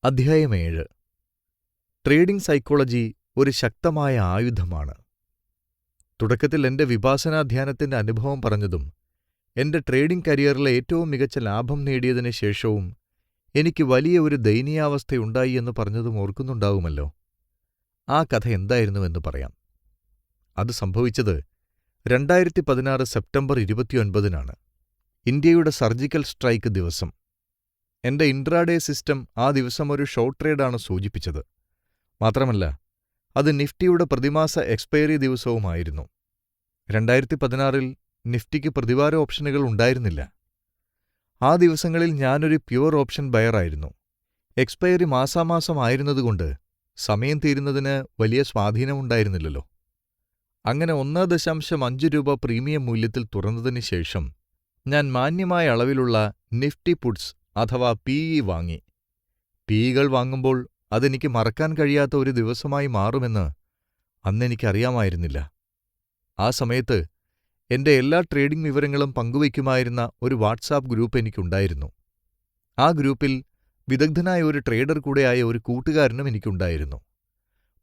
അധ്യായം 7. Trading psychology ഒരു ശക്തമായ ആയുധമാണ്. തുടക്കത്തിൽ എന്റെ വിപാസനാധ്യാനത്തിന്റെ അനുഭവം പറഞ്ഞതും എന്റെ ട്രേഡിംഗ് കരിയറിലെ ഏറ്റവും മികച്ച ലാഭം നേടിയതിന് ശേഷവും എനിക്ക് വലിയ ഒരു ദയനീയാവസ്ഥയുണ്ടായി എന്ന് പറഞ്ഞതും ഓർക്കുന്നുണ്ടാവുമല്ലോ. ആ കഥ എന്തായിരുന്നുവെന്ന് പറയാം. അത് സംഭവിച്ചത് 2016 സെപ്റ്റംബർ 29-നാണ്. ഇന്ത്യയുടെ സർജിക്കൽ സ്ട്രൈക്ക് ദിവസം. എന്റെ ഇൻട്രാഡേ സിസ്റ്റം ആ ദിവസം ഒരു ഷോർട്ട് ട്രേഡാണ് സൂചിപ്പിച്ചത്. മാത്രമല്ല, അത് നിഫ്റ്റിയുടെ പ്രതിമാസ എക്സ്പയറി ദിവസവുമായിരുന്നു. 2016-ൽ നിഫ്റ്റിക്ക് പ്രതിവാര ഓപ്ഷനുകൾ ഉണ്ടായിരുന്നില്ല. ആ ദിവസങ്ങളിൽ ഞാനൊരു പ്യുവർ ഓപ്ഷൻ ബയറായിരുന്നു. എക്സ്പയറി മാസാമാസം ആയിരുന്നതുകൊണ്ട് സമയം തീരുന്നതിന് വലിയ സ്വാധീനമുണ്ടായിരുന്നില്ലല്ലോ. അങ്ങനെ 1.5 രൂപ പ്രീമിയം മൂല്യത്തിൽ തുറന്നതിന് ശേഷം ഞാൻ മാന്യമായ അളവിലുള്ള നിഫ്റ്റി പുട്സ് അഥവാ PE വാങ്ങി. PEകൾ വാങ്ങുമ്പോൾ അതെനിക്ക് മറക്കാൻ കഴിയാത്ത ഒരു ദിവസമായി മാറുമെന്ന് അന്നെനിക്കറിയാമായിരുന്നില്ല. ആ സമയത്ത് എന്റെ എല്ലാ ട്രേഡിംഗ് വിവരങ്ങളും പങ്കുവയ്ക്കുമായിരുന്ന ഒരു വാട്സാപ്പ് ഗ്രൂപ്പ് എനിക്കുണ്ടായിരുന്നു. ആ ഗ്രൂപ്പിൽ വിദഗ്ധനായ ഒരു ട്രേഡർ കൂടെയായ ഒരു കൂട്ടുകാരനും എനിക്കുണ്ടായിരുന്നു.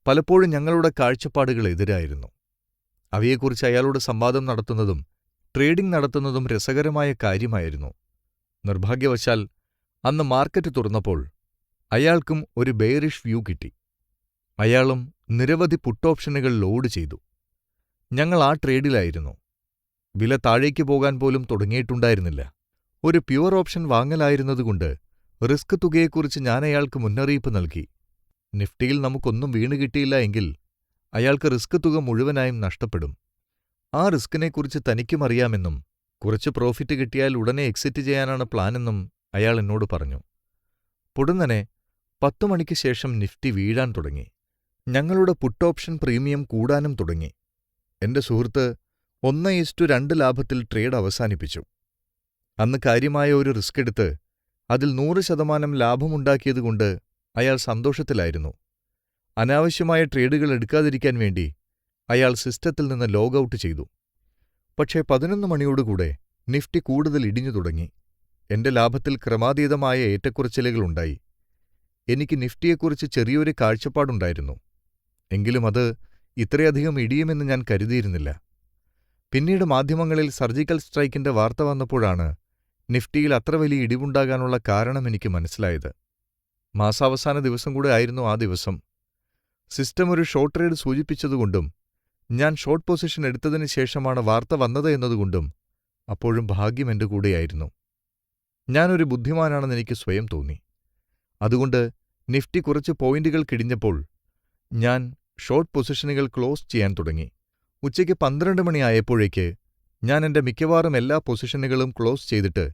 പലപ്പോഴും ഞങ്ങളുടെ കാഴ്ചപ്പാടുകൾ എതിരായിരുന്നു. അവയെക്കുറിച്ച് അയാളോട് സംവാദം നടത്തുന്നതും ട്രേഡിംഗ് നടത്തുന്നതും രസകരമായ കാര്യമായിരുന്നു. നിർഭാഗ്യവശാൽ അന്ന് മാർക്കറ്റ് തുറന്നപ്പോൾ അയാൾക്കും ഒരു ബെയറിഷ് വ്യൂ കിട്ടി. അയാളും നിരവധി പുട്ട് ഓപ്ഷനുകൾ ലോഡ് ചെയ്തു. ഞങ്ങൾ ആ ട്രേഡിലായിരുന്നു. വില താഴേക്ക് പോകാൻ പോലും തുടങ്ങിയിട്ടുണ്ടായിരുന്നില്ല. ഒരു പ്യുവർ ഓപ്ഷൻ വാങ്ങലായിരുന്നതുകൊണ്ട് റിസ്ക് തുകയെക്കുറിച്ച് ഞാൻ അയാൾക്ക് മുന്നറിയിപ്പ് നൽകി. നിഫ്റ്റിയിൽ നമുക്കൊന്നും വീണുകിട്ടിയില്ല എങ്കിൽ അയാൾക്ക് റിസ്ക് തുക മുഴുവനായും നഷ്ടപ്പെടും. ആ റിസ്കിനെക്കുറിച്ച് തനിക്കും അറിയാമെന്നും കുറച്ച് പ്രോഫിറ്റ് കിട്ടിയാൽ ഉടനെ എക്സിറ്റ് ചെയ്യാനാണ് പ്ലാനെന്നും അയാൾ എന്നോട് പറഞ്ഞു. പൊടുന്നനെ 10 മണിക്ക് ശേഷം നിഫ്റ്റി വീഴാൻ തുടങ്ങി. ഞങ്ങളുടെ പുട്ട് ഓപ്ഷൻ പ്രീമിയം കൂടാനും തുടങ്ങി. എന്റെ സുഹൃത്ത് 1:2 ലാഭത്തിൽ ട്രേഡ് അവസാനിപ്പിച്ചു. അന്ന് കാര്യമായ ഒരു റിസ്ക് എടുത്ത് അതിൽ 100% ലാഭമുണ്ടാക്കിയതുകൊണ്ട് അയാൾ സന്തോഷത്തിലായിരുന്നു. അനാവശ്യമായ ട്രേഡുകൾ എടുക്കാതിരിക്കാൻ വേണ്ടി അയാൾ സിസ്റ്റത്തിൽ നിന്ന് ലോഗൌട്ട് ചെയ്തു. പക്ഷേ 11 മണിയോടുകൂടെ നിഫ്റ്റി കൂടുതൽ ഇടിഞ്ഞു തുടങ്ങി. എന്റെ ലാഭത്തിൽ ക്രമാതീതമായ ഏറ്റക്കുറച്ചിലുകളുണ്ടായി. എനിക്ക് നിഫ്റ്റിയെക്കുറിച്ച് ചെറിയൊരു കാഴ്ചപ്പാടുണ്ടായിരുന്നു. എങ്കിലും അത് ഇത്രയധികം ഇടിയുമെന്ന് ഞാൻ കരുതിയിരുന്നില്ല. പിന്നീട് മാധ്യമങ്ങളിൽ സർജിക്കൽ സ്ട്രൈക്കിന്റെ വാർത്ത വന്നപ്പോഴാണ് നിഫ്റ്റിയിൽ അത്ര വലിയ ഇടിവുണ്ടാകാനുള്ള കാരണം എനിക്ക് മനസ്സിലായത്. മാസാവസാന ദിവസം കൂടെ ആയിരുന്നു ആ ദിവസം. സിസ്റ്റം ഒരു ഷോർട്ട് ട്രേഡ് സൂചിപ്പിച്ചതുകൊണ്ടും ഞാൻ ഷോർട്ട് പൊസിഷൻ എടുത്തതിന് ശേഷമാണ് വാർത്ത വന്നത് എന്നതുകൊണ്ടും അപ്പോഴും ഭാഗ്യം എന്റെ കൂടെയായിരുന്നു. ഞാനൊരു ബുദ്ധിമാനാണെന്ന് എനിക്ക് സ്വയം തോന്നി. അതുകൊണ്ട് നിഫ്റ്റി കുറച്ച് പോയിന്റുകൾ കിടിഞ്ഞപ്പോൾ ഞാൻ ഷോർട്ട് പൊസിഷനുകൾ ക്ലോസ് ചെയ്യാൻ തുടങ്ങി. ഉച്ചയ്ക്ക് 12 മണിയായപ്പോഴേക്ക് ഞാൻ എന്റെ മിക്കവാറും എല്ലാ പൊസിഷനുകളും ക്ലോസ് ചെയ്തിട്ട്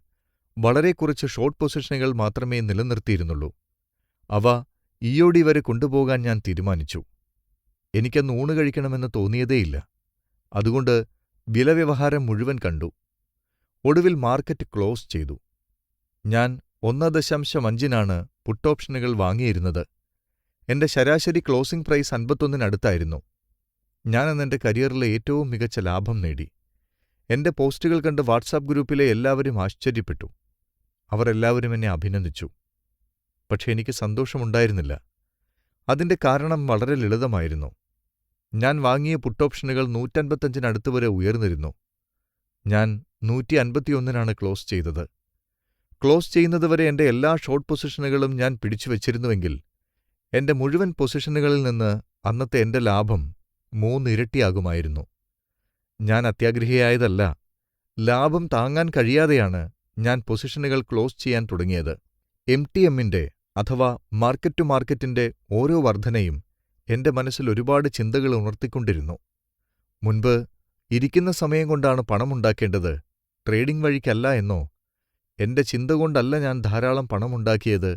വളരെ കുറച്ച് ഷോർട്ട് പൊസിഷനുകൾ മാത്രമേ നിലനിർത്തിയിരുന്നുള്ളൂ. അവ EOD വരെ കൊണ്ടുപോകാൻ ഞാൻ തീരുമാനിച്ചു. എനിക്കന്ന് ഊണ് കഴിക്കണമെന്ന് തോന്നിയതേയില്ല. അതുകൊണ്ട് വിലവ്യവഹാരം മുഴുവൻ കണ്ടു. ഒടുവിൽ മാർക്കറ്റ് ക്ലോസ് ചെയ്തു. ഞാൻ 1.5-നാണ് പുട്ട് ഓപ്ഷനുകൾ വാങ്ങിയിരുന്നത്. എന്റെ ശരാശരി ക്ലോസിംഗ് പ്രൈസ് 51-നടുത്തായിരുന്നു. ഞാനന്ന് എന്റെ കരിയറിലെ ഏറ്റവും മികച്ച ലാഭം നേടി. എന്റെ പോസ്റ്റുകൾ കണ്ട് വാട്സാപ്പ് ഗ്രൂപ്പിലെ എല്ലാവരും ആശ്ചര്യപ്പെട്ടു. അവർ എല്ലാവരും എന്നെ അഭിനന്ദിച്ചു. പക്ഷെ എനിക്ക് സന്തോഷമുണ്ടായിരുന്നില്ല. അതിന്റെ കാരണം വളരെ ലളിതമായിരുന്നു. ഞാൻ വാങ്ങിയ പുട്ട് ഓപ്ഷനുകൾ 155-നടുത്ത് വരെ ഉയർന്നിരുന്നു. ഞാൻ 151-നാണ് ക്ലോസ് ചെയ്തത്. ക്ലോസ് ചെയ്യുന്നതുവരെ എന്റെ എല്ലാ ഷോർട്ട് പൊസിഷനുകളും ഞാൻ പിടിച്ചുവച്ചിരുന്നുവെങ്കിൽ എന്റെ മുഴുവൻ പൊസിഷനുകളിൽ നിന്ന് അന്നത്തെ എന്റെ ലാഭം 3 ഇരട്ടിയാകുമായിരുന്നു. ഞാൻ അത്യാഗ്രഹിയായതല്ല. ലാഭം താങ്ങാൻ കഴിയാതെയാണ് ഞാൻ പൊസിഷനുകൾ ക്ലോസ് ചെയ്യാൻ തുടങ്ങിയത്. MTMന്റെ അഥവാ മാർക്കറ്റ് ടു മാർക്കറ്റിന്റെ ഓരോ വർധനയും എന്റെ മനസ്സിൽ ഒരുപാട് ചിന്തകൾ ഉണർത്തിക്കൊണ്ടിരുന്നു. മുൻപ് ഇരിക്കുന്ന സമയം കൊണ്ടാണ് പണമുണ്ടാക്കേണ്ടത്, ട്രേഡിംഗ് വഴിക്കല്ല എന്നോ, എന്റെ ചിന്ത കൊണ്ടല്ല ഞാൻ ധാരാളം പണമുണ്ടാക്കിയത്,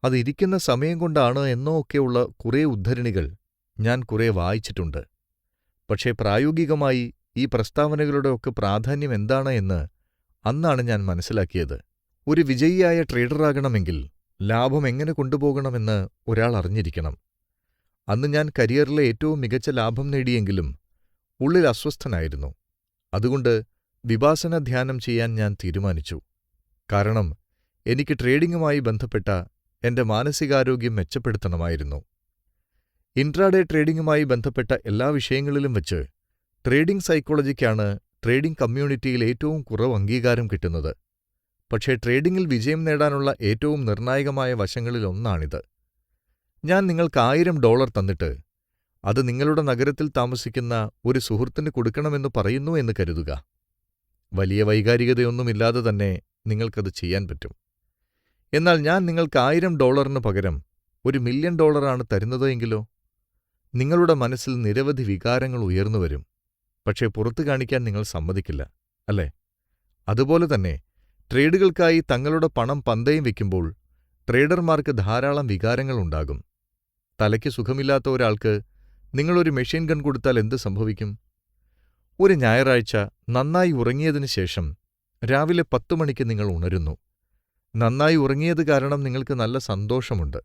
അത് ഇരിക്കുന്ന സമയം കൊണ്ടാണ് എന്നോ ഒക്കെയുള്ള കുറേ ഉദ്ധരണികൾ ഞാൻ കുറേ വായിച്ചിട്ടുണ്ട്. പക്ഷേ പ്രായോഗികമായി ഈ പ്രസ്താവനകളുടെയൊക്കെ പ്രാധാന്യം എന്താണ് എന്ന് അന്നാണ് ഞാൻ മനസ്സിലാക്കിയത്. ഒരു വിജയിയായ ട്രേഡറാകണമെങ്കിൽ ലാഭം എങ്ങനെ കൊണ്ടുപോകണമെന്ന് ഒരാൾ അറിഞ്ഞിരിക്കണം. അന്ന് ഞാൻ കരിയറിലെ ഏറ്റവും മികച്ച ലാഭം നേടിയെങ്കിലും ഉള്ളിൽ അസ്വസ്ഥനായിരുന്നു. അതുകൊണ്ട് വിപാസന ധ്യാനം ചെയ്യാൻ ഞാൻ തീരുമാനിച്ചു. കാരണം എനിക്ക് ട്രേഡിംഗുമായി ബന്ധപ്പെട്ട എന്റെ മാനസികാരോഗ്യം മെച്ചപ്പെടുത്തണമായിരുന്നു. ഇൻട്രാഡേ ട്രേഡിംഗുമായി ബന്ധപ്പെട്ട എല്ലാ വിഷയങ്ങളിലും വച്ച് ട്രേഡിംഗ് സൈക്കോളജിക്കാണ് ട്രേഡിംഗ് കമ്മ്യൂണിറ്റിയിൽ ഏറ്റവും കുറവ് അംഗീകാരം കിട്ടുന്നത്. പക്ഷേ ട്രേഡിംഗിൽ വിജയം നേടാനുള്ള ഏറ്റവും നിർണായകമായ വശങ്ങളിലൊന്നാണിത്. ഞാൻ നിങ്ങൾക്ക് $1000 തന്നിട്ട് അത് നിങ്ങളുടെ നഗരത്തിൽ താമസിക്കുന്ന ഒരു സുഹൃത്തിന് കൊടുക്കണമെന്ന് പറയുന്നു എന്ന് കരുതുക. വലിയ വൈകാരികതയൊന്നുമില്ലാതെ തന്നെ നിങ്ങൾക്കത് ചെയ്യാൻ പറ്റും. എന്നാൽ ഞാൻ നിങ്ങൾക്ക് $1000 പകരം $1,000,000 തരുന്നത് എങ്കിലോ? നിങ്ങളുടെ മനസ്സിൽ നിരവധി വികാരങ്ങൾ ഉയർന്നുവരും. പക്ഷേ പുറത്തു കാണിക്കാൻ നിങ്ങൾ സമ്മതിക്കില്ല, അല്ലേ? അതുപോലെ തന്നെ ട്രേഡുകൾക്കായി തങ്ങളുടെ പണം പന്തയം വയ്ക്കുമ്പോൾ ട്രേഡർമാർക്ക് ധാരാളം വികാരങ്ങളുണ്ടാകും. തലയ്ക്ക് സുഖമില്ലാത്ത ഒരാൾക്ക് നിങ്ങളൊരു മെഷീൻ ഗൺ കൊടുത്താൽ എന്ത് സംഭവിക്കും? ഒരു ഞായറാഴ്ച നന്നായി ഉറങ്ങിയതിനു ശേഷം രാവിലെ 10 മണിക്ക് നിങ്ങൾ ഉണരുന്നു. നന്നായി ഉറങ്ങിയത് കാരണം നിങ്ങൾക്ക് നല്ല സന്തോഷമുണ്ട്.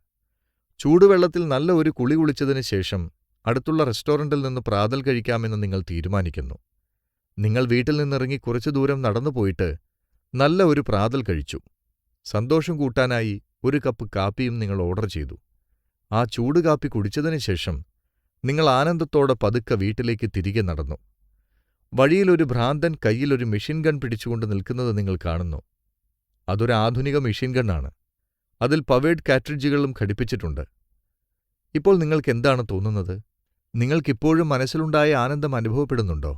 ചൂടുവെള്ളത്തിൽ നല്ല ഒരു കുളി കുളിച്ചതിനു ശേഷം അടുത്തുള്ള റെസ്റ്റോറന്റിൽ നിന്ന് പ്രാതൽ കഴിക്കാമെന്ന് നിങ്ങൾ തീരുമാനിക്കുന്നു. നിങ്ങൾ വീട്ടിൽ നിന്നിറങ്ങി കുറച്ചു ദൂരം നടന്നുപോയിട്ട് നല്ല ഒരു പ്രാതൽ കഴിച്ചു. സന്തോഷം കൂട്ടാനായി ഒരു കപ്പ് കാപ്പിയും നിങ്ങൾ ഓർഡർ ചെയ്തു. ആ ചൂട് കാപ്പി കുടിച്ചതിനു ശേഷം നിങ്ങൾ ആനന്ദത്തോടെ പതുക്കെ വീട്ടിലേക്ക് തിരികെ നടന്നു. വഴിയിലൊരു ഭ്രാന്തൻ കയ്യിലൊരു മെഷീൻ ഗൺ പിടിച്ചുകൊണ്ട് നിൽക്കുന്നത് നിങ്ങൾ കാണുന്നു. അതൊരു ആധുനിക മെഷീൻ ഗണ്ണാണ്. അതിൽ പവേഡ് കാട്രിഡ്ജുകളും ഘടിപ്പിച്ചിട്ടുണ്ട്. ഇപ്പോൾ നിങ്ങൾക്കെന്താണ് തോന്നുന്നത്? നിങ്ങൾക്കിപ്പോഴും മനസ്സിലുണ്ടായ ആനന്ദം അനുഭവപ്പെടുന്നുണ്ടോ?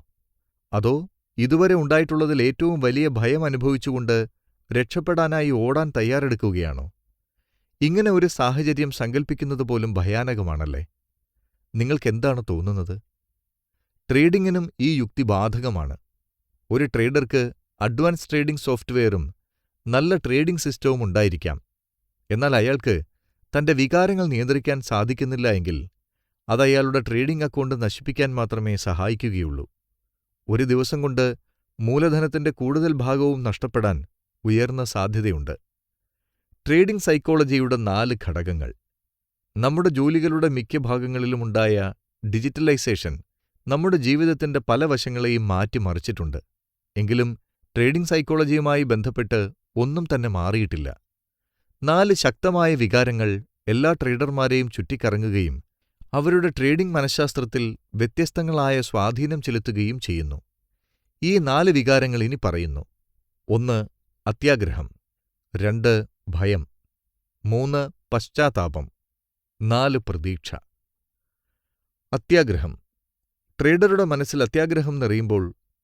അതോ ഇതുവരെ ഉണ്ടായിട്ടുള്ളതിൽ ഏറ്റവും വലിയ ഭയം അനുഭവിച്ചുകൊണ്ട് രക്ഷപ്പെടാനായി ഓടാൻ തയ്യാറെടുക്കുകയാണോ? ഇങ്ങനെ ഒരു സാഹചര്യം സങ്കൽപ്പിക്കുന്നതുപോലും ഭയാനകമാണല്ലേ? നിങ്ങൾക്കെന്താണ് തോന്നുന്നത്? ട്രേഡിംഗിനും ഈ യുക്തി ബാധകമാണ്. ഒരു ട്രേഡർക്ക് അഡ്വാൻസ് ട്രേഡിംഗ് സോഫ്റ്റ്വെയറും നല്ല ട്രേഡിംഗ് സിസ്റ്റവും ഉണ്ടായിരിക്കാം. എന്നാൽ അയാൾക്ക് തന്റെ വികാരങ്ങൾ നിയന്ത്രിക്കാൻ സാധിക്കുന്നില്ല എങ്കിൽ അത് അയാളുടെ ട്രേഡിംഗ് അക്കൗണ്ട് നശിപ്പിക്കാൻ മാത്രമേ സഹായിക്കുകയുള്ളൂ. ഒരു ദിവസം കൊണ്ട് മൂലധനത്തിന്റെ കൂടുതൽ ഭാഗവും നഷ്ടപ്പെടാൻ ഉയർന്ന സാധ്യതയുണ്ട്. ട്രേഡിംഗ് സൈക്കോളജിയുടെ 4 ഘടകങ്ങൾ. നമ്മുടെ ജോലികളുടെ മിക്ക ഭാഗങ്ങളിലുമുണ്ടായ ഡിജിറ്റലൈസേഷൻ നമ്മുടെ ജീവിതത്തിന്റെ പല വശങ്ങളെയും മാറ്റിമറിച്ചിട്ടുണ്ട്. എങ്കിലും ട്രേഡിംഗ് സൈക്കോളജിയുമായി ബന്ധപ്പെട്ട് ഒന്നും തന്നെ മാറിയിട്ടില്ല. 4 ശക്തമായ വികാരങ്ങൾ എല്ലാ ട്രേഡർമാരെയും ചുറ്റിക്കറങ്ങുകയും അവരുടെ ട്രേഡിംഗ് മനഃശാസ്ത്രത്തിൽ വ്യത്യസ്തങ്ങളായ സ്വാധീനം ചെലുത്തുകയും ചെയ്യുന്നു. ഈ 4 വികാരങ്ങൾ ഇനി പറയുന്നു. 1. അത്യാഗ്രഹം. 2. ഭയം. 3. പശ്ചാത്താപം. 4. പ്രതീക്ഷ. അത്യാഗ്രഹം. ട്രേഡറുടെ മനസ്സിൽ അത്യാഗ്രഹം നിറയുമ്പോൾ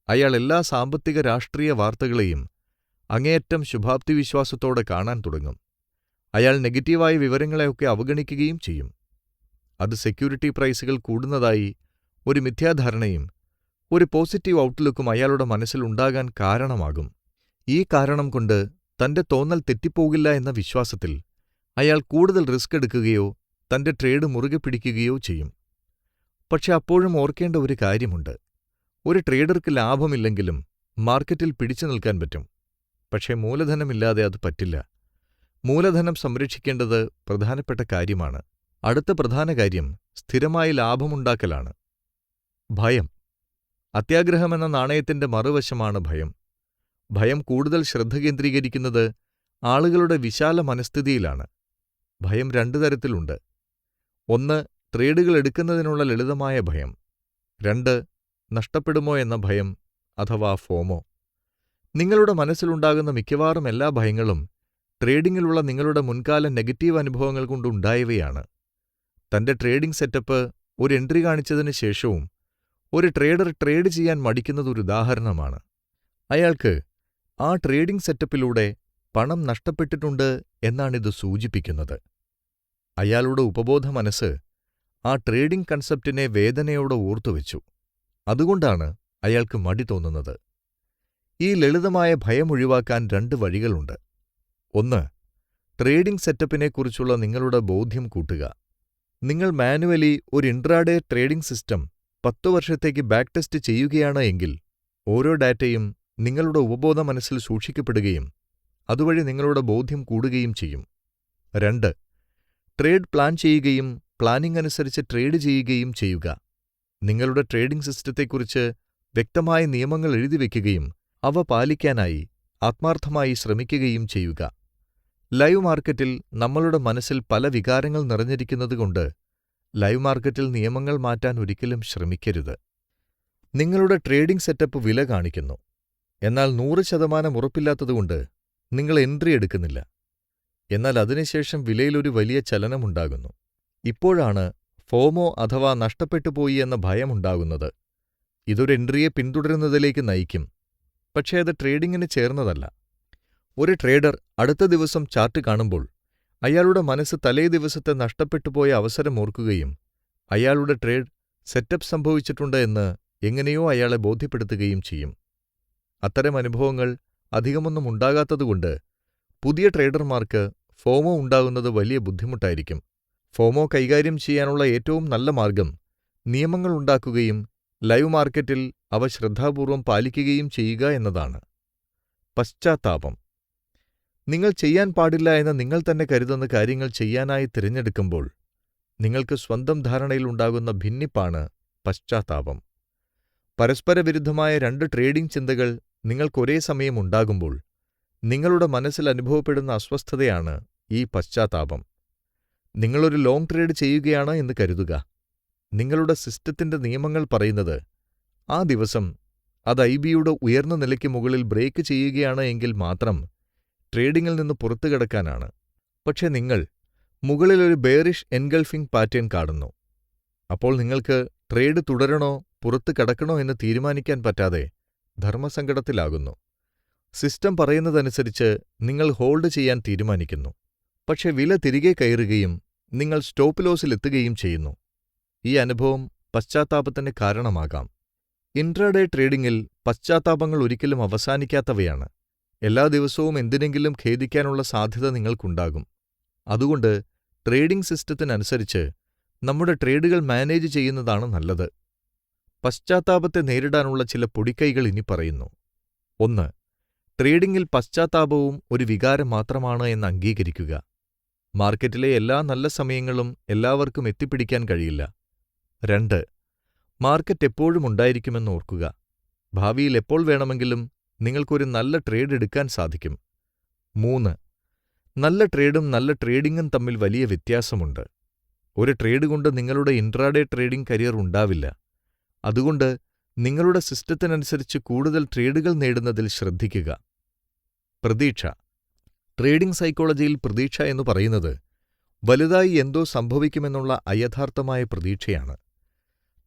അയാൾ എല്ലാ സാമ്പത്തിക രാഷ്ട്രീയ വാർത്തകളെയും അങ്ങേയറ്റം ശുഭാപ്തിവിശ്വാസത്തോടെ കാണാൻ തുടങ്ങും. അയാൾ നെഗറ്റീവായ വിവരങ്ങളെയൊക്കെ അവഗണിക്കുകയും ചെയ്യും. അത് സെക്യൂരിറ്റി പ്രൈസുകൾ കൂടുന്നതായി ഒരു മിഥ്യാധാരണയും ഒരു പോസിറ്റീവ് ഔട്ട്ലുക്കും അയാളുടെ മനസ്സിൽ ഉണ്ടാകാൻ കാരണമാകും. ഈ കാരണം കൊണ്ട് തന്റെ തോന്നൽ തെറ്റിപ്പോകില്ല എന്ന വിശ്വാസത്തിൽ അയാൾ കൂടുതൽ റിസ്ക് എടുക്കുകയോ തന്റെ ട്രേഡ് മുറുകെ പിടിക്കുകയോ ചെയ്യും. പക്ഷെ അപ്പോഴും ഓർക്കേണ്ട ഒരു കാര്യമുണ്ട്. ഒരു ട്രേഡർക്ക് ലാഭമില്ലെങ്കിലും മാർക്കറ്റിൽ പിടിച്ചു നിൽക്കാൻ പറ്റും. പക്ഷേ മൂലധനമില്ലാതെ അത് പറ്റില്ല. മൂലധനം സംരക്ഷിക്കേണ്ടത് പ്രധാനപ്പെട്ട കാര്യമാണ്. അടുത്ത പ്രധാന കാര്യം സ്ഥിരമായി ലാഭമുണ്ടാക്കലാണ്. ഭയം. അത്യാഗ്രഹമെന്ന നാണയത്തിന്റെ മറുവശമാണ് ഭയം. ഭയം കൂടുതൽ ശ്രദ്ധ കേന്ദ്രീകരിക്കുന്നത് ആളുകളുടെ വിശാല മനസ്ഥിതിയിലാണ്. ഭയം 2 തരത്തിലുണ്ട്. 1. ട്രേഡുകൾ എടുക്കുന്നതിനുള്ള ലളിതമായ ഭയം. 2. നഷ്ടപ്പെടുമോ എന്ന ഭയം അഥവാ ഫോമോ. നിങ്ങളുടെ മനസ്സിലുണ്ടാകുന്ന മിക്കവാറും എല്ലാ ഭയങ്ങളും ട്രേഡിംഗിലുള്ള നിങ്ങളുടെ മുൻകാല നെഗറ്റീവ് അനുഭവങ്ങൾ കൊണ്ടുണ്ടായവയാണ്. തന്റെ ട്രേഡിംഗ് സെറ്റപ്പ് ഒരു എൻട്രി കാണിച്ചതിന് ശേഷവും ഒരു ട്രേഡർ ട്രേഡ് ചെയ്യാൻ മടിക്കുന്നതൊരു ഉദാഹരണമാണ്. അയാൾക്ക് ആ ട്രേഡിംഗ് സെറ്റപ്പിലൂടെ പണം നഷ്ടപ്പെട്ടിട്ടുണ്ട് എന്നാണിത് സൂചിപ്പിക്കുന്നത്. അയാളുടെ ഉപബോധ മനസ്സ് ആ ട്രേഡിംഗ് കൺസെപ്റ്റിനെ വേദനയോടെ ഓർത്തുവെച്ചു. അതുകൊണ്ടാണ് അയാൾക്ക് മടി തോന്നുന്നത്. ഈ ലളിതമായ ഭയം ഒഴിവാക്കാൻ 2 വഴികളുണ്ട്. 1. ട്രേഡിംഗ് സെറ്റപ്പിനെക്കുറിച്ചുള്ള നിങ്ങളുടെ ബോധ്യം കൂട്ടുക. നിങ്ങൾ മാനുവലി ഒരു ഇൻട്രാഡേ ട്രേഡിംഗ് സിസ്റ്റം 10 വർഷത്തേക്ക് ബാക്ക് ടെസ്റ്റ് ചെയ്യുകയാണ് എങ്കിൽ ഓരോ ഡാറ്റയും നിങ്ങളുടെ ഉപബോധ മനസ്സിൽ സൂക്ഷിക്കപ്പെടുകയും അതുവഴി നിങ്ങളുടെ ബോധ്യം കൂടുകയും ചെയ്യും. 2. ട്രേഡ് പ്ലാൻ ചെയ്യുകയും പ്ലാനിംഗ് അനുസരിച്ച് ട്രേഡ് ചെയ്യുകയും ചെയ്യുക. നിങ്ങളുടെ ട്രേഡിംഗ് സിസ്റ്റത്തെക്കുറിച്ച് വ്യക്തമായ നിയമങ്ങൾ എഴുതിവെക്കുകയും അവ പാലിക്കാനായി ആത്മാർത്ഥമായി ശ്രമിക്കുകയും ചെയ്യുക. ലൈവ് മാർക്കറ്റിൽ നമ്മളുടെ മനസ്സിൽ പല വികാരങ്ങൾ നിറഞ്ഞിരിക്കുന്നതുകൊണ്ട് ലൈവ് മാർക്കറ്റിൽ നിയമങ്ങൾ മാറ്റാൻ ഒരിക്കലും ശ്രമിക്കരുത്. നിങ്ങളുടെ ട്രേഡിംഗ് സെറ്റപ്പ് വില കാണിക്കുന്നു. എന്നാൽ 100% ഉറപ്പില്ലാത്തതുകൊണ്ട് നിങ്ങൾ എൻട്രി എടുക്കുന്നില്ല. എന്നാൽ അതിനുശേഷം വിലയിലൊരു വലിയ ചലനമുണ്ടാകുന്നു. ഇപ്പോഴാണ് ഫോമോ അഥവാ നഷ്ടപ്പെട്ടുപോയി എന്ന ഭയമുണ്ടാകുന്നത്. ഇതൊരു എൻട്രിയെ പിന്തുടരുന്നതിലേക്ക് നയിക്കും. പക്ഷേ അത് ട്രേഡിംഗിന് ചേർന്നതല്ല. ഒരു ട്രേഡർ അടുത്ത ദിവസം ചാർട്ട് കാണുമ്പോൾ അയാളുടെ മനസ്സ് തലേ ദിവസത്തെ നഷ്ടപ്പെട്ടുപോയ അവസരം ഓർക്കുകയും അയാളുടെ ട്രേഡ് സെറ്റപ്പ് സംഭവിച്ചിട്ടുണ്ട് എന്ന് എങ്ങനെയോ അയാളെ ബോധ്യപ്പെടുത്തുകയും ചെയ്യും. അത്തരം അനുഭവങ്ങൾ അധികമൊന്നും ഉണ്ടാകാത്തതുകൊണ്ട് പുതിയ ട്രേഡർമാർക്ക് ഫോമോ ഉണ്ടാകുന്നത് വലിയ ബുദ്ധിമുട്ടായിരിക്കും. ഫോമോ കൈകാര്യം ചെയ്യാനുള്ള ഏറ്റവും നല്ല മാർഗം നിയമങ്ങൾ ഉണ്ടാക്കുകയും ലൈവ് മാർക്കറ്റിൽ അവ ശ്രദ്ധാപൂർവം പാലിക്കുകയും ചെയ്യുക എന്നതാണ്. പശ്ചാത്താപം. നിങ്ങൾ ചെയ്യാൻ പാടില്ല എന്ന് നിങ്ങൾ തന്നെ കരുതുന്ന കാര്യങ്ങൾ ചെയ്യാനായി തിരഞ്ഞെടുക്കുമ്പോൾ നിങ്ങൾക്ക് സ്വന്തം ധാരണയിലുണ്ടാകുന്ന ഭിന്നിപ്പാണ് പശ്ചാത്താപം. പരസ്പരവിരുദ്ധമായ 2 ട്രേഡിംഗ് ചിന്തകൾ നിങ്ങൾക്കൊരേ സമയം ഉണ്ടാകുമ്പോൾ നിങ്ങളുടെ മനസ്സിൽ അനുഭവപ്പെടുന്ന അസ്വസ്ഥതയാണ് ഈ പശ്ചാത്താപം. നിങ്ങളൊരു ലോങ് ട്രേഡ് ചെയ്യുകയാണ് എന്ന് കരുതുക. നിങ്ങളുടെ സിസ്റ്റത്തിന്റെ നിയമങ്ങൾ പറയുന്നത് ആ ദിവസം അത് ഐബിയുടെ ഉയർന്ന നിലയ്ക്ക് മുകളിൽ ബ്രേക്ക് ചെയ്യുകയാണ് എങ്കിൽ മാത്രം ട്രേഡിംഗിൽ നിന്ന് പുറത്തുകടക്കാനാണ്. പക്ഷേ നിങ്ങൾ മുകളിലൊരു ബെയറിഷ് എൻഗൾഫിംഗ് പാറ്റേൺ കാണുന്നു. അപ്പോൾ നിങ്ങൾക്ക് ട്രേഡ് തുടരണോ പുറത്തു കടക്കണോ എന്ന് തീരുമാനിക്കാൻ പറ്റാതെ ധർമ്മസങ്കടത്തിലാകുന്നു. സിസ്റ്റം പറയുന്നതനുസരിച്ച് നിങ്ങൾ ഹോൾഡ് ചെയ്യാൻ തീരുമാനിക്കുന്നു. പക്ഷെ വില തിരികെ കയറുകയും നിങ്ങൾ സ്റ്റോപ്പ് ലോസിലെത്തുകയും ചെയ്യുന്നു. ഈ അനുഭവം പശ്ചാത്താപത്തിന് കാരണമാകാം. ഇൻട്രാഡേ ട്രേഡിംഗിൽ പശ്ചാത്താപങ്ങൾ ഒരിക്കലും അവസാനിക്കാത്തവയാണ്. എല്ലാ ദിവസവും എന്തിനെങ്കിലും ഖേദിക്കാനുള്ള സാധ്യത നിങ്ങൾക്കുണ്ടാകും. അതുകൊണ്ട് ട്രേഡിംഗ് സിസ്റ്റത്തിനനുസരിച്ച് നമ്മുടെ ട്രേഡുകൾ മാനേജ് ചെയ്യുന്നതാണ് നല്ലത്. പശ്ചാത്താപത്തെ നേരിടാനുള്ള ചില പൊടിക്കൈകൾ ഇനി പറയുന്നു. 1. ട്രേഡിംഗിൽ പശ്ചാത്താപവും ഒരു വികാരം മാത്രമാണ് എന്ന് അംഗീകരിക്കുക. മാർക്കറ്റിലെ എല്ലാ നല്ല സമയങ്ങളും എല്ലാവർക്കും എത്തിപ്പിടിക്കാൻ കഴിയില്ല. 2. മാർക്കറ്റ് എപ്പോഴും ഉണ്ടായിരിക്കുമെന്ന് ഓർക്കുക. ഭാവിയിൽ എപ്പോൾ വേണമെങ്കിലും നിങ്ങൾക്കൊരു നല്ല ട്രേഡ് എടുക്കാൻ സാധിക്കും. 3. നല്ല ട്രേഡും നല്ല ട്രേഡിംഗും തമ്മിൽ വലിയ വ്യത്യാസമുണ്ട്. ഒരു ട്രേഡ് കൊണ്ട് നിങ്ങളുടെ ഇൻട്രാഡേ ട്രേഡിംഗ് കരിയർ ഉണ്ടാവില്ല. അതുകൊണ്ട് നിങ്ങളുടെ സിസ്റ്റത്തിനനുസരിച്ച് കൂടുതൽ ട്രേഡുകൾ നേടുന്നതിൽ ശ്രദ്ധിക്കുക. പ്രതീക്ഷ. ട്രേഡിംഗ് സൈക്കോളജിയിൽ പ്രതീക്ഷ എന്ന് പറയുന്നത് വലുതായി എന്തോ സംഭവിക്കുമെന്നുള്ള അയഥാർത്ഥമായ പ്രതീക്ഷയാണ്.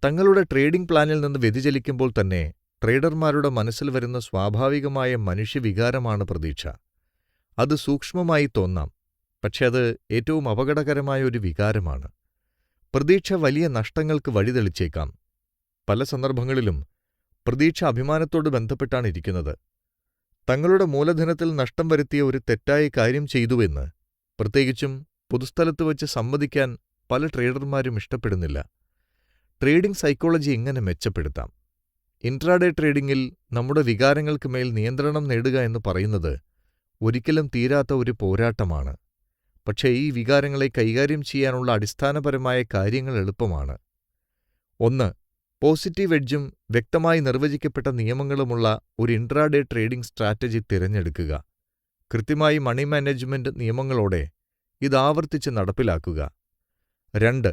തങ്ങളുടെ ട്രേഡിംഗ് പ്ലാനിൽ നിന്ന് വ്യതിചലിക്കുമ്പോൾ തന്നെ ട്രേഡർമാരുടെ മനസ്സിൽ വരുന്ന സ്വാഭാവികമായ മനുഷ്യവികാരമാണ് പ്രതീക്ഷ. അത് സൂക്ഷ്മമായി തോന്നാം, പക്ഷെ അത് ഏറ്റവും അപകടകരമായ ഒരു വികാരമാണ്. പ്രതീക്ഷ വലിയ നഷ്ടങ്ങൾക്ക് വഴിതെളിച്ചേക്കാം. പല സന്ദർഭങ്ങളിലും പ്രതീക്ഷ അഭിമാനത്തോട് ബന്ധപ്പെട്ടാണ് ഇരിക്കുന്നത്. തങ്ങളുടെ മൂലധനത്തിൽ നഷ്ടം വരുത്തിയ ഒരു തെറ്റായ കാര്യം ചെയ്തുവെന്ന് പ്രത്യേകിച്ചും പൊതുസ്ഥലത്ത് വച്ച് സമ്മതിക്കാൻ പല ട്രേഡർമാരും ഇഷ്ടപ്പെടുന്നില്ല. ട്രേഡിംഗ് സൈക്കോളജി എങ്ങനെ മെച്ചപ്പെടുത്താം? ഇൻട്രാഡേ ട്രേഡിംഗിൽ നമ്മുടെ വികാരങ്ങൾക്ക് മേൽ നിയന്ത്രണം നേടുക എന്ന് പറയുന്നത് ഒരിക്കലും തീരാത്ത ഒരു പോരാട്ടമാണ്. പക്ഷേ ഈ വികാരങ്ങളെ കൈകാര്യം ചെയ്യാനുള്ള അടിസ്ഥാനപരമായ കാര്യങ്ങൾ എളുപ്പമാണ്. 1. പോസിറ്റീവ് എഡ്ജും വ്യക്തമായി നിർവചിക്കപ്പെട്ട നിയമങ്ങളുമുള്ള ഒരു ഇൻട്രാഡേ ട്രേഡിംഗ് സ്ട്രാറ്റജി തിരഞ്ഞെടുക്കുക. കൃത്യമായി മണി മാനേജ്മെന്റ് നിയമങ്ങളോടെ ഇത് ആവർത്തിച്ച് നടപ്പിലാക്കുക. 2.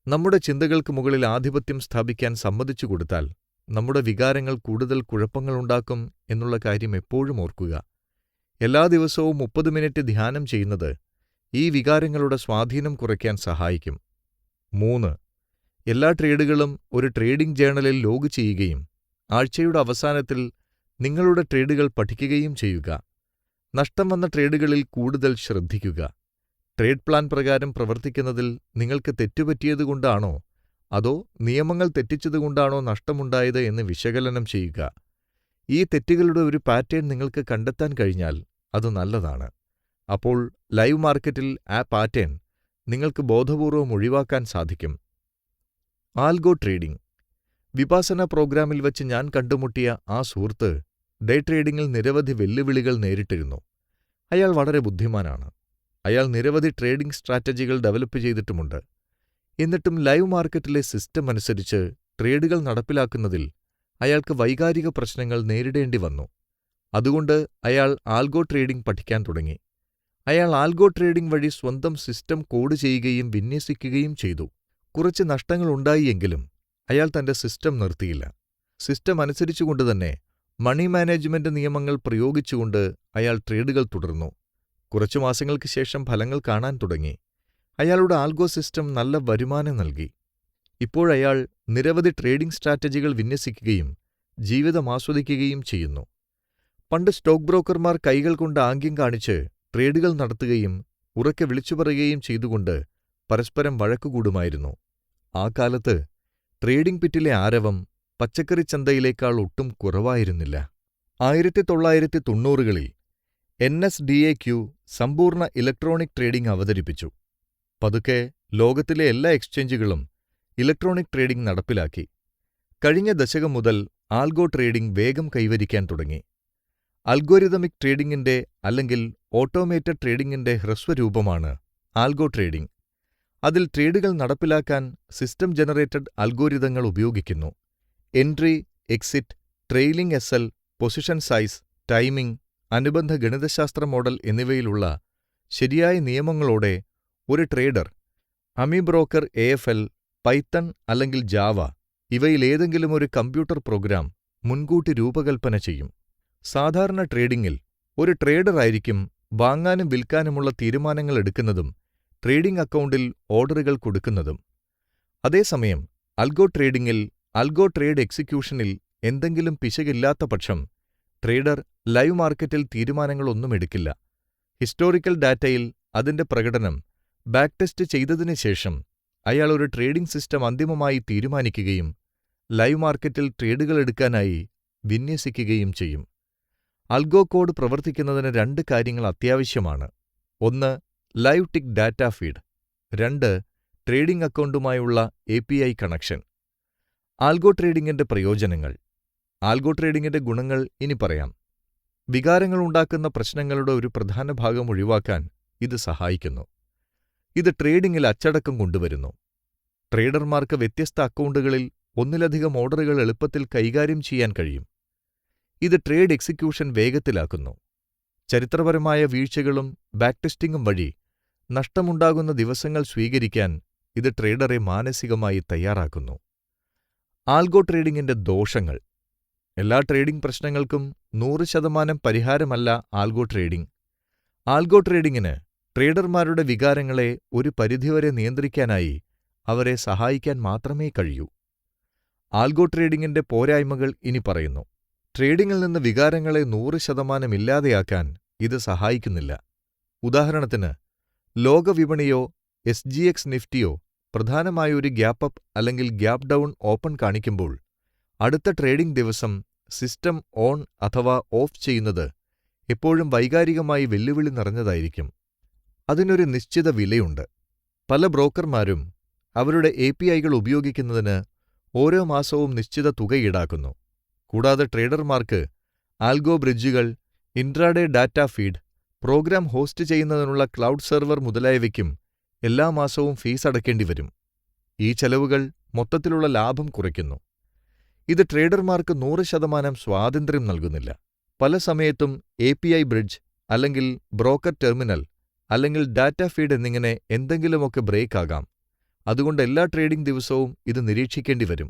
നമ്മുടെ ചിന്തകൾക്ക് മുകളിൽ ആധിപത്യം സ്ഥാപിക്കാൻ സമ്മതിച്ചു കൊടുത്താൽ നമ്മുടെ വികാരങ്ങൾ കൂടുതൽ കുഴപ്പങ്ങളുണ്ടാക്കും എന്നുള്ള കാര്യം എപ്പോഴും ഓർക്കുക. എല്ലാ ദിവസവും 30 മിനിറ്റ് ധ്യാനം ചെയ്യുന്നത് ഈ വികാരങ്ങളുടെ സ്വാധീനം കുറയ്ക്കാൻ സഹായിക്കും. 3. എല്ലാ ട്രേഡുകളും ഒരു ട്രേഡിംഗ് ജേണലിൽ ലോഗ് ചെയ്യുകയും ആഴ്ചയുടെ അവസാനത്തിൽ നിങ്ങളുടെ ട്രേഡുകൾ പഠിക്കുകയും ചെയ്യുക. നഷ്ടം വന്ന ട്രേഡുകളിൽ കൂടുതൽ ശ്രദ്ധിക്കുക. ട്രേഡ് പ്ലാൻ പ്രകാരം പ്രവർത്തിക്കുന്നതിൽ നിങ്ങൾക്ക് തെറ്റുപറ്റിയതുകൊണ്ടാണോ അതോ നിയമങ്ങൾ തെറ്റിച്ചതുകൊണ്ടാണോ നഷ്ടമുണ്ടായത് എന്ന് വിശകലനം ചെയ്യുക. ഈ തെറ്റുകളുടെ ഒരു പാറ്റേൺ നിങ്ങൾക്ക് കണ്ടെത്താൻ കഴിഞ്ഞാൽ അത് നല്ലതാണ്. അപ്പോൾ ലൈവ് മാർക്കറ്റിൽ ആ പാറ്റേൺ നിങ്ങൾക്ക് ബോധപൂർവം ഒഴിവാക്കാൻ സാധിക്കും. Algo trading. വിപാസന പ്രോഗ്രാമിൽ വച്ച് ഞാൻ കണ്ടുമുട്ടിയ ആ സുഹൃത്ത് ഡേ ട്രേഡിംഗിൽ നിരവധി വെല്ലുവിളികൾ നേരിട്ടിരുന്നു. അയാൾ വളരെ ബുദ്ധിമാനാണ്. അയാൾ നിരവധി ട്രേഡിംഗ് സ്ട്രാറ്റജികൾ ഡെവലപ്പ് ചെയ്തിട്ടുമുണ്ട്. എന്നിട്ടും ലൈവ് മാർക്കറ്റിലെ സിസ്റ്റം അനുസരിച്ച് ട്രേഡുകൾ നടപ്പിലാക്കുന്നതിൽ അയാൾക്ക് വൈകാരിക പ്രശ്നങ്ങൾ നേരിടേണ്ടി വന്നു. അതുകൊണ്ട് അയാൾ ആൽഗോ ട്രേഡിംഗ് പഠിക്കാൻ തുടങ്ങി. അയാൾ ആൽഗോ ട്രേഡിംഗ് വഴി സ്വന്തം സിസ്റ്റം കോഡ് ചെയ്യുകയും വിന്യസിക്കുകയും ചെയ്തു. കുറച്ച് നഷ്ടങ്ങളുണ്ടായി എങ്കിലും അയാൾ തന്റെ സിസ്റ്റം നിർത്തിയില്ല. സിസ്റ്റം അനുസരിച്ചുകൊണ്ടുതന്നെ മണി മാനേജ്മെന്റ് നിയമങ്ങൾ പ്രയോഗിച്ചുകൊണ്ട് അയാൾ ട്രേഡുകൾ തുടർന്നു. കുറച്ചു മാസങ്ങൾക്ക് ശേഷം ഫലങ്ങൾ കാണാൻ തുടങ്ങി. അയാളുടെ ആൽഗോ സിസ്റ്റം നല്ല വരുമാനം നൽകി. ഇപ്പോഴയാൾ നിരവധി ട്രേഡിംഗ് സ്ട്രാറ്റജികൾ വിന്യസിക്കുകയും ജീവിതം ആസ്വദിക്കുകയും ചെയ്യുന്നു. പണ്ട് സ്റ്റോക്ക് ബ്രോക്കർമാർ കൈകൾ കൊണ്ട് ആംഗ്യം കാണിച്ച് ട്രേഡുകൾ നടത്തുകയും ഉറക്കെ വിളിച്ചുപറയുകയും ചെയ്തുകൊണ്ട് പരസ്പരം വഴക്കുകൂടുമായിരുന്നു. ആ കാലത്ത് ട്രേഡിംഗ് പിറ്റിലെ ആരവം പച്ചക്കറിച്ചന്തയിലേക്കാൾ ഒട്ടും കുറവായിരുന്നില്ല. 1990കളിൽ NSDAQ സമ്പൂർണ്ണ ഇലക്ട്രോണിക് ട്രേഡിംഗ് അവതരിപ്പിച്ചു. പതുക്കെ ലോകത്തിലെ എല്ലാ എക്സ്ചേഞ്ചുകളും ഇലക്ട്രോണിക് ട്രേഡിംഗ് നടപ്പിലാക്കി. കഴിഞ്ഞ ദശകം മുതൽ ആൽഗോ ട്രേഡിംഗ് വേഗം കൈവരിക്കാൻ തുടങ്ങി. അൽഗോരിതമിക് ട്രേഡിംഗിന്റെ അല്ലെങ്കിൽ ഓട്ടോമേറ്റഡ് ട്രേഡിംഗിന്റെ ഹ്രസ്വരൂപമാണ് ആൽഗോ ട്രേഡിംഗ്. അതിൽ ട്രേഡുകൾ നടപ്പിലാക്കാൻ സിസ്റ്റം ജനറേറ്റഡ് അൽഗോരിതങ്ങൾ ഉപയോഗിക്കുന്നു. Entry, exit, trailing SL, position size, timing, അനുബന്ധ ഗണിതശാസ്ത്ര മോഡൽ എന്നിവയിലുള്ള ശരിയായ നിയമങ്ങളോടെ ഒരു ട്രേഡർ അമിബ്രോക്കർ AFL, പൈത്തൺ അല്ലെങ്കിൽ ജാവ ഇവയിലേതെങ്കിലും ഒരു കമ്പ്യൂട്ടർ പ്രോഗ്രാം മുൻകൂട്ടി രൂപകൽപ്പന ചെയ്യും. സാധാരണ ട്രേഡിംഗിൽ ഒരു ട്രേഡർ ആയിരിക്കും വാങ്ങാനും വിൽക്കാനുമുള്ള തീരുമാനങ്ങൾ എടുക്കുന്നതും ട്രേഡിംഗ് അക്കൗണ്ടിൽ ഓർഡറുകൾ കൊടുക്കുന്നതും. അതേസമയം അൽഗോ ട്രേഡിംഗിൽ അൽഗോ ട്രേഡ് എക്സിക്യൂഷനിൽ എന്തെങ്കിലും പിശകില്ലാത്ത പക്ഷം ട്രേഡർ ലൈവ് മാർക്കറ്റിൽ തീരുമാനങ്ങളൊന്നും എടുക്കില്ല. ഹിസ്റ്റോറിക്കൽ ഡാറ്റയിൽ അതിന്റെ പ്രകടനം ബാക്ക് ടെസ്റ്റ് ചെയ്തതിനു ശേഷം അയാൾ ഒരു ട്രേഡിംഗ് സിസ്റ്റം അന്തിമമായി തീരുമാനിക്കുകയും ലൈവ് മാർക്കറ്റിൽ ട്രേഡുകൾ എടുക്കാനായി വിന്യസിക്കുകയും ചെയ്യും. അൽഗോ കോഡ് പ്രവർത്തിക്കുന്നതിന് 2 കാര്യങ്ങൾ അത്യാവശ്യമാണ്. 1. Live tick data feed. 2. Trading അക്കൗണ്ടുമായുള്ള API കണക്ഷൻ. ആൽഗോ ട്രേഡിംഗിന്റെ പ്രയോജനങ്ങൾ. ആൽഗോ ട്രേഡിംഗിന്റെ ഗുണങ്ങൾ ഇനി പറയാം. വികാരങ്ങളുണ്ടാക്കുന്ന പ്രശ്നങ്ങളുടെ ഒരു പ്രധാന ഭാഗം ഒഴിവാക്കാൻ ഇത് സഹായിക്കുന്നു. ഇത് ട്രേഡിംഗിൽ അച്ചടക്കം കൊണ്ടുവരുന്നു. ട്രേഡർമാർക്ക് വ്യത്യസ്ത അക്കൗണ്ടുകളിൽ ഒന്നിലധികം ഓർഡറുകൾ എളുപ്പത്തിൽ കൈകാര്യം ചെയ്യാൻ കഴിയും. ഇത് ട്രേഡ് എക്സിക്യൂഷൻ വേഗത്തിലാക്കുന്നു. ചരിത്രപരമായ വീഴ്ചകളും ബാക്ക് ടെസ്റ്റിംഗും വഴി നഷ്ടമുണ്ടാകുന്ന ദിവസങ്ങൾ സ്വീകരിക്കാൻ ഇത് ട്രേഡറെ മാനസികമായി തയ്യാറാക്കുന്നു. ആൽഗോ ട്രേഡിംഗിന്റെ ദോഷങ്ങൾ. എല്ലാ ട്രേഡിംഗ് പ്രശ്നങ്ങൾക്കും 100% പരിഹാരമല്ല ആൽഗോ ട്രേഡിംഗ്. ആൽഗോ ട്രേഡിംഗിന് ട്രേഡർമാരുടെ വികാരങ്ങളെ ഒരു പരിധിവരെ നിയന്ത്രിക്കാനായി അവരെ സഹായിക്കാൻ മാത്രമേ കഴിയൂ. ആൽഗോ ട്രേഡിംഗിന്റെ പോരായ്മകൾ ഇനി പറയുന്നു. ട്രേഡിംഗിൽ നിന്ന് വികാരങ്ങളെ 100% ഇല്ലാതെയാക്കാൻ ഇത് സഹായിക്കുന്നില്ല. ഉദാഹരണത്തിന്, ലോകവിപണിയോ SGX നിഫ്റ്റിയോ പ്രധാനമായ ഒരു ഗ്യാപ്പ് അപ്പ് അല്ലെങ്കിൽ ഗ്യാപ്പ് ഡൗൺ ഓപ്പൺ കാണിക്കുമ്പോൾ അടുത്ത ട്രേഡിംഗ് ദിവസം സിസ്റ്റം ഓൺ അഥവാ ഓഫ് ചെയ്യുന്നത് എപ്പോഴും വൈകാരികമായി വെല്ലുവിളി നിറഞ്ഞതായിരിക്കും. അതിനൊരു നിശ്ചിത വിലയുണ്ട്. പല ബ്രോക്കർമാരും അവരുടെ APIകൾ ഉപയോഗിക്കുന്നതിന് ഓരോ മാസവും നിശ്ചിത തുക ഈടാക്കുന്നു. കൂടാതെ ട്രേഡർമാർക്ക് ആൽഗോ ബ്രിഡ്ജുകൾ, intraday data feed, program host ചെയ്യുന്നതിനുള്ള ക്ലൗഡ് സെർവർ മുതലായവയ്ക്കും എല്ലാ മാസവും ഫീസ് അടയ്ക്കേണ്ടിവരും. ഈ ചെലവുകൾ മൊത്തത്തിലുള്ള ലാഭം കുറയ്ക്കുന്നു. ഇത് ട്രേഡർമാർക്ക് 100% സ്വാതന്ത്ര്യം നൽകുന്നില്ല. പല സമയത്തും API ബ്രിഡ്ജ് അല്ലെങ്കിൽ ബ്രോക്കർ ടെർമിനൽ അല്ലെങ്കിൽ ഡാറ്റ ഫീഡ് എന്നിങ്ങനെ എന്തെങ്കിലുമൊക്കെ ബ്രേക്ക് ആകാം. അതുകൊണ്ട് എല്ലാ ട്രേഡിംഗ് ദിവസവും ഇത് നിരീക്ഷിക്കേണ്ടിവരും.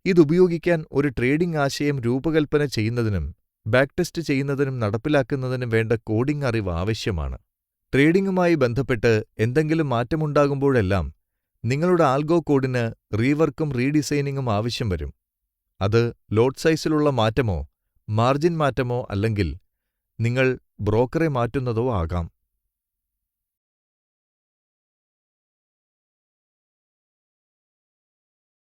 ഇതുപയോഗിക്കാൻ ഒരു ട്രേഡിംഗ് ആശയം രൂപകൽപ്പന ചെയ്യുന്നതിനും ബാക്ക് ടെസ്റ്റ് ചെയ്യുന്നതിനും നടപ്പിലാക്കുന്നതിനും വേണ്ട കോഡിംഗ് അറിവ് ആവശ്യമാണ്. ട്രേഡിംഗുമായി ബന്ധപ്പെട്ട് എന്തെങ്കിലും മാറ്റമുണ്ടാകുമ്പോഴെല്ലാം നിങ്ങളുടെ ആൽഗോ കോഡിന് റീവർക്കും റീഡിസൈനിങ്ങും ആവശ്യം വരും. അത് ലോട്ട് സൈസിലുള്ള മാറ്റമോ മാർജിൻ മാറ്റമോ അല്ലെങ്കിൽ നിങ്ങൾ ബ്രോക്കറെ മാറ്റുന്നതോ ആകാം.